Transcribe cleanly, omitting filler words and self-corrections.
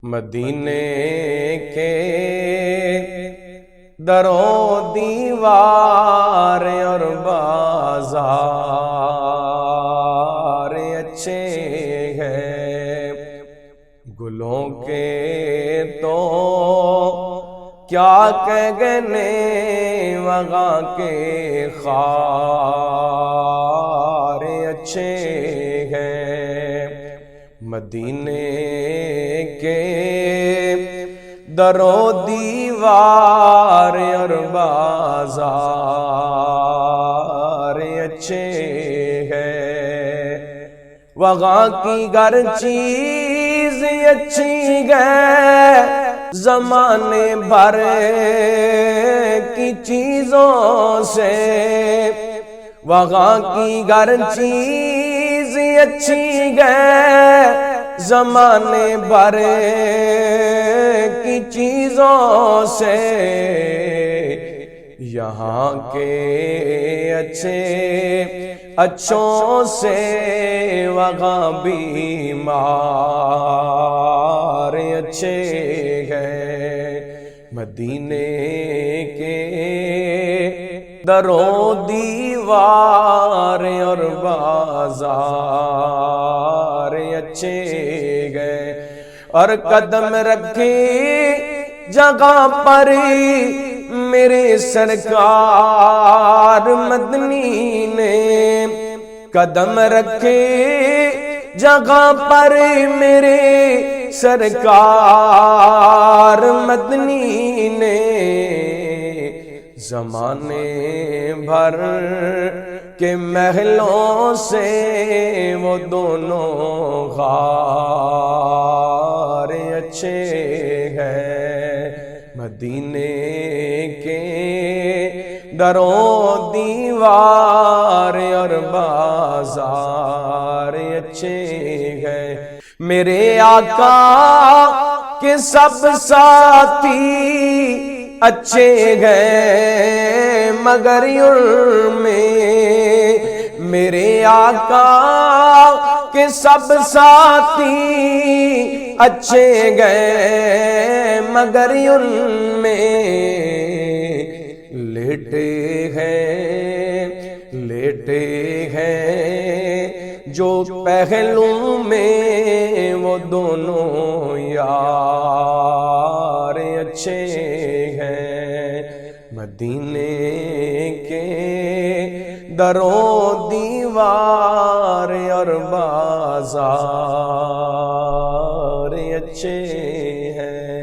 مدینے کے درو دیوار اور بازار اچھے ہیں، گلوں کے تو کیا کہنے وہاں کے خار اچھے ہیں۔ مدینے کے درو دیوار اور بازار اچھے ہیں، وہاں کی ہر چیز اچھی ہے، زمانے بھر کی چیزوں سے وہاں کی ہر چیز اچھی ہے، زمانے بھر کی چیزوں سے یہاں کے اچھوں سے وہاں بیمار اچھے ہیں۔ مدینے کے درو دیوار اور بازار اچھے گئے، اور قدم رکھے جگہ پر میرے سرکار مدنی نے، قدم رکھے جگہ پر میرے سرکار مدنی نے، زمانے بھر کے محلوں سے وہ دونوں غار اچھے ہیں۔ مدینے کے درو دیوار اور بازار اچھے ہیں، میرے آقا کے سب ساتھی اچھے ہیں، مگر ان میں میرے آقا کے سب ساتھی اچھے گئے، مگر ان میں لیٹے ہیں جو پہلو میں وہ دونوں یار اچھے ہیں۔ مدینے کے درو دیوار اور بازار اچھے ہیں۔